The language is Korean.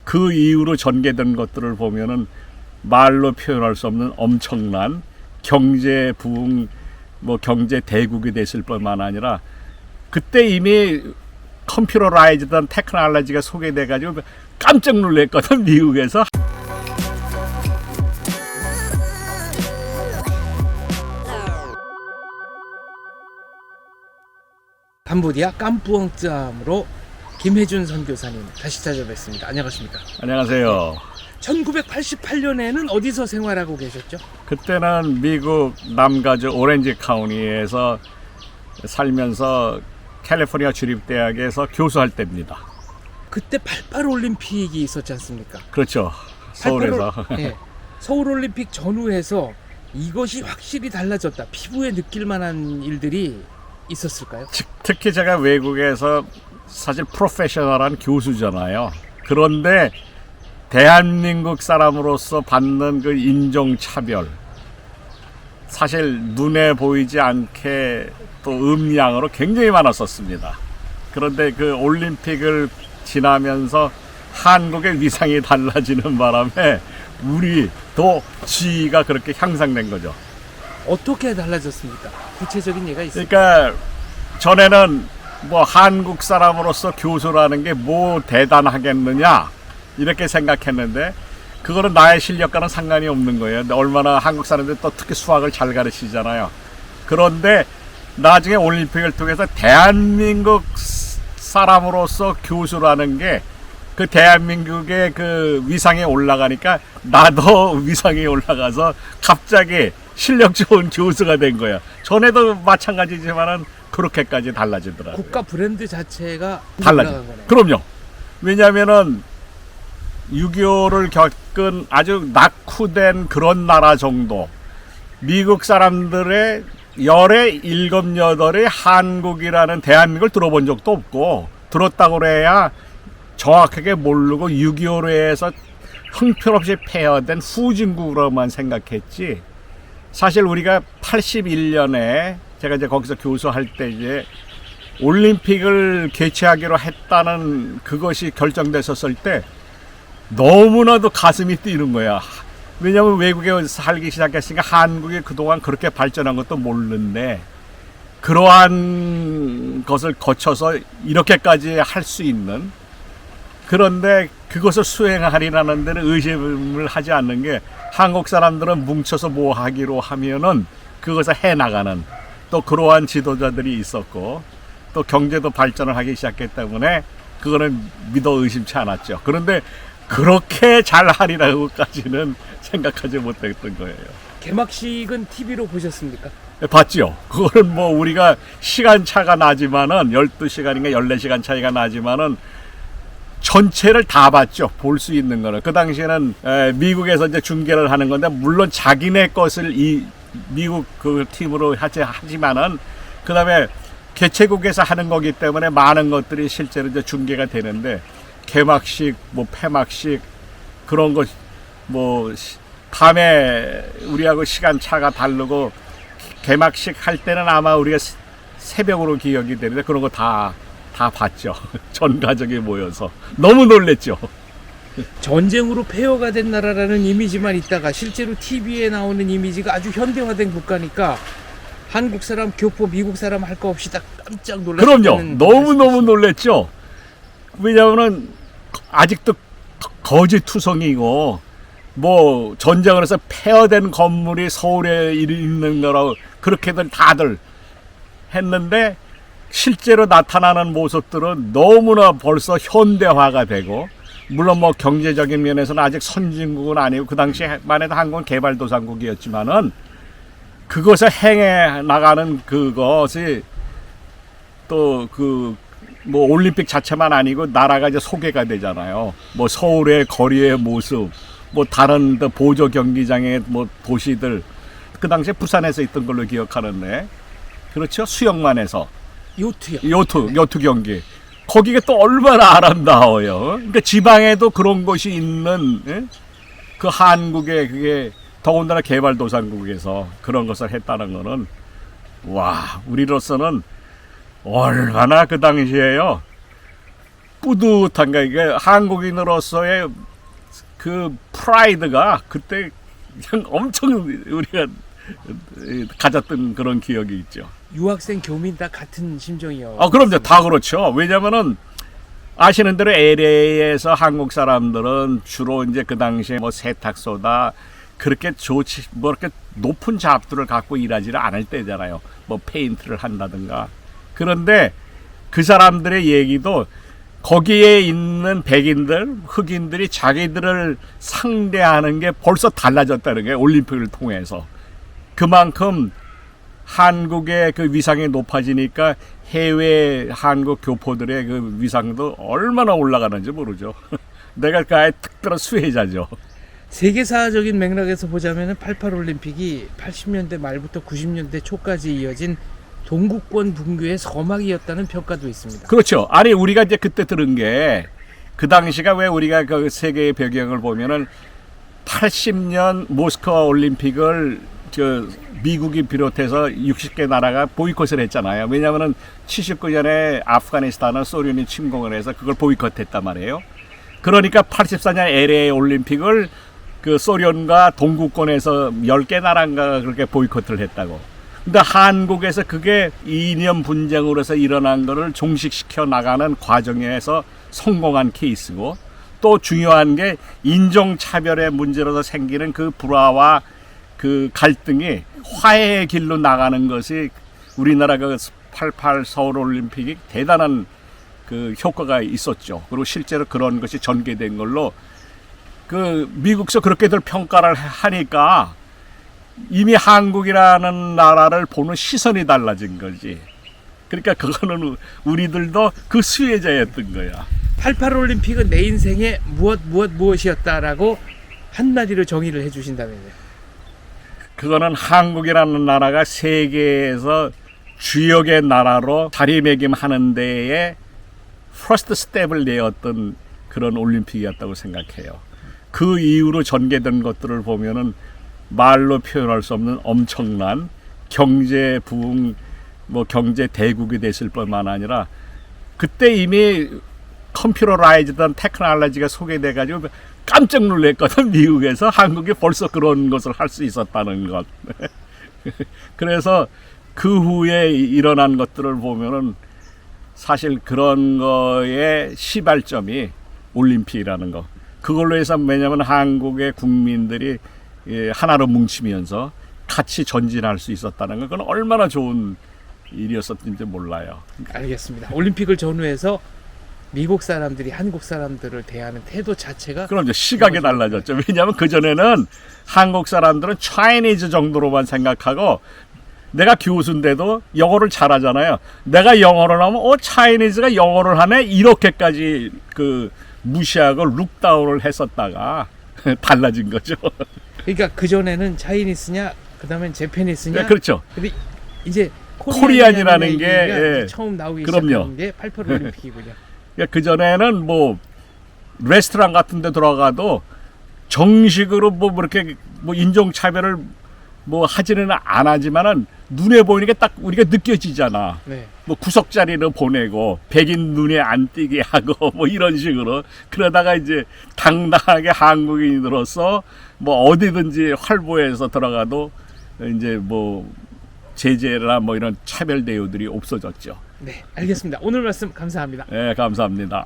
그 이후로 전개된 것들을 보면은 말로 표현할 수 없는 엄청난 경제 부흥, 뭐 경제 대국이 됐을 뿐만 아니라 그때 이미 컴퓨터라이즈된 테크놀로지가 소개돼가지고 깜짝 놀랐거든, 미국에서. 캄보디아 깜뿌엉짬으로 김혜준 선교사님 다시 찾아뵙습니다. 안녕하십니까? 안녕하세요. 1988년에는 어디서 생활하고 계셨죠? 그때는 미국 남가주 오렌지 카운티에서 살면서 캘리포니아 주립대학에서 교수할 때입니다. 그때 88 올림픽이 있었지 않습니까? 그렇죠. 서울에서. 네, 서울 올림픽 전후해서 이것이 확실히 달라졌다. 피부에 느낄 만한 일들이 있었을까요? 특히 제가 외국에서 사실 프로페셔널한 교수잖아요. 그런데 대한민국 사람으로서 받는 그 인종차별, 사실 눈에 보이지 않게 또 음양으로 굉장히 많았었습니다. 그런데 그 올림픽을 지나면서 한국의 위상이 달라지는 바람에 우리 또 지위가 그렇게 향상된 거죠. 어떻게 달라졌습니까? 구체적인 예가 있어요? 그러니까 전에는 뭐 한국 사람으로서 교수라는 게 뭐 대단하겠느냐 이렇게 생각했는데 그거는 나의 실력과는 상관이 없는 거예요. 얼마나 한국 사람들이 또 특히 수학을 잘 가르치잖아요. 그런데 나중에 올림픽을 통해서 대한민국 사람으로서 교수라는 게 그 대한민국의 그 위상이 올라가니까 나도 위상이 올라가서 갑자기 실력 좋은 교수가 된 거야. 전에도 마찬가지지만은 그렇게까지 달라지더라고요. 국가 브랜드 자체가 달라져. 올라간 거네요. 그럼요. 왜냐하면은 6.25를 겪은 아주 낙후된 그런 나라 정도, 미국 사람들의 열의 7, 8이 한국이라는 대한민국을 들어본 적도 없고, 들었다고 그래야 정확하게 모르고 6.25로 해서 형편없이 폐허된 후진국으로만 생각했지. 사실 우리가 81년에 제가 이제 거기서 교수할 때 이제 올림픽을 개최하기로 했다는 그것이 결정됐었을 때 너무나도 가슴이 뛰는 거야. 왜냐하면 외국에 살기 시작했으니까 한국이 그동안 그렇게 발전한 것도 모르는데 그러한 것을 거쳐서 이렇게까지 할 수 있는, 그런데 그것을 수행하리라는 데는 의심을 하지 않는 게 한국 사람들은 뭉쳐서 뭐 하기로 하면은 그것을 해나가는 또 그러한 지도자들이 있었고 또 경제도 발전을 하기 시작했기 때문에 그거는 믿어 의심치 않았죠. 그런데 그렇게 잘하리라고까지는 생각하지 못했던 거예요. 개막식은 TV로 보셨습니까? 봤죠. 그거는 뭐 우리가 시간차가 나지만은 12시간인가 14시간 차이가 나지만은 전체를 다 봤죠. 볼 수 있는 거는. 그 당시에는 미국에서 이제 중계를 하는 건데 물론 자기네 것을 이 미국 그 팀으로 하지만은 그다음에 개최국에서 하는 거기 때문에 많은 것들이 실제로 이제 중계가 되는데 개막식, 뭐 폐막식 그런 거 뭐 밤에 우리하고 시간 차가 다르고 개막식 할 때는 아마 우리가 새벽으로 기억이 되는데 그런 거 다 봤죠. 전 가족이 모여서 너무 놀랬죠. 전쟁으로 폐허가 된 나라라는 이미지만 있다가 실제로 TV에 나오는 이미지가 아주 현대화된 국가니까 한국 사람, 교포, 미국 사람 할 거 없이 다 깜짝 놀랐다는. 그럼요. 너무너무 놀랬죠. 왜냐하면 아직도 거짓투성이고 뭐 전쟁을 해서 폐허된 건물이 서울에 있는 거라고 그렇게들 다들 했는데 실제로 나타나는 모습들은 너무나 벌써 현대화가 되고, 물론 뭐 경제적인 면에서는 아직 선진국은 아니고 그 당시에만 해도 한국은 개발도상국이었지만은 그것을 행해 나가는 그것이 또 그 뭐 올림픽 자체만 아니고 나라가 이제 소개가 되잖아요. 뭐 서울의 거리의 모습, 뭐 다른 보조 경기장의 뭐 도시들, 그 당시에 부산에서 있던 걸로 기억하는데, 그렇죠? 수영만 해서 요트 경기. 거기가 또 얼마나 아름다워요. 그러니까 지방에도 그런 곳이 있는, 예? 그 한국의 그게 더군다나 개발도상국에서 그런 것을 했다는 거는 와, 우리로서는 얼마나 그 당시에요. 뿌듯한 게 이게 한국인으로서의 그 프라이드가 그때 그냥 엄청 우리가 가졌던 그런 기억이 있죠. 유학생 교민 다 같은 심정이요. 아, 그럼요. 다 그렇죠. 왜냐면은 아시는 대로 LA에서 한국 사람들은 주로 이제 그 당시에 뭐 세탁소다 그렇게 좋지 뭐 이렇게 높은 잡들을 갖고 일하지를 않을 때잖아요. 뭐 페인트를 한다든가. 그런데 그 사람들의 얘기도 거기에 있는 백인들, 흑인들이 자기들을 상대하는 게 벌써 달라졌다는 게 올림픽을 통해서. 그만큼 한국의 그 위상이 높아지니까 해외 한국 교포들의 그 위상도 얼마나 올라가는지 모르죠. 내가 그 아예 특별한 수혜자죠. 세계사적인 맥락에서 보자면 88 올림픽이 80년대 말부터 90년대 초까지 이어진 동구권 붕괴의 서막이었다는 평가도 있습니다. 그렇죠. 아니 우리가 이제 그때 들은 게 그 당시가 왜 우리가 그 세계의 배경을 보면은 80년 모스크바 올림픽을 저 미국이 비롯해서 60개 나라가 보이콧을 했잖아요. 왜냐하면은 79년에 아프가니스탄을 소련이 침공을 해서 그걸 보이콧했단 말이에요. 그러니까 84년 LA 올림픽을 그 소련과 동구권에서 10개 나라가 그렇게 보이콧을 했다고. 근데 한국에서 그게 이념 분쟁으로서 일어난 거를 종식시켜 나가는 과정에서 성공한 케이스고, 또 중요한 게 인종차별의 문제로서 생기는 그 불화와 그 갈등이 화해의 길로 나가는 것이 우리나라가 88 서울올림픽이 대단한 그 효과가 있었죠. 그리고 실제로 그런 것이 전개된 걸로 그 미국에서 그렇게들 평가를 하니까 이미 한국이라는 나라를 보는 시선이 달라진 거지. 그러니까 그거는 우리들도 그 수혜자였던 거야. 88 올림픽은 내 인생의 무엇이었다라고 한마디로 정의를 해주신다면요. 그거는 한국이라는 나라가 세계에서 주역의 나라로 자리매김하는 데에 퍼스트 스텝을 내었던 그런 올림픽이었다고 생각해요. 그 이후로 전개된 것들을 보면은 말로 표현할 수 없는 엄청난 경제 부흥, 뭐 경제 대국이 됐을 뿐만 아니라 그때 이미 컴퓨터라이즈된 테크놀로지가 소개돼가지고 깜짝 놀랐거든. 미국에서 한국이 벌써 그런 것을 할 수 있었다는 것. 그래서 그 후에 일어난 것들을 보면은 사실 그런 거의 시발점이 올림픽이라는 거. 그걸로 해서 왜냐하면 한국의 국민들이 하나로 뭉치면서 같이 전진할 수 있었다는 건 그건 얼마나 좋은 일이었었는지 몰라요. 알겠습니다. 올림픽을 전후해서 미국 사람들이 한국 사람들을 대하는 태도 자체가 그럼 이제 시각이 달라졌죠. 왜냐하면 그전에는 한국 사람들은 차이니즈 정도로만 생각하고 내가 교수인데도 영어를 잘하잖아요. 내가 영어를 하면 차이니즈가 영어를 하네 이렇게까지 그 무시하고 룩다운을 했었다가 달라진 거죠. 그러니까 그전에는 차이니스냐 그다음엔 제페니스냐 네, 그렇죠. 근데 이제 코리안이라는 게 처음 나오기 그럼요. 시작한 게 88 올림픽이군요. 그 전에는 뭐 레스토랑 같은 데 들어가도 정식으로 뭐 그렇게 뭐 인종 차별을 뭐 하지는 안 하지만은 눈에 보이는 게 딱 우리가 느껴지잖아. 네. 뭐 구석 자리를 보내고 백인 눈에 안 띄게 하고 뭐 이런 식으로 그러다가 이제 당당하게 한국인으로서 뭐 어디든지 활보해서 들어가도 이제 뭐 제재나 뭐 이런 차별 대우들이 없어졌죠. 네, 알겠습니다. 오늘 말씀 감사합니다. 네, 감사합니다.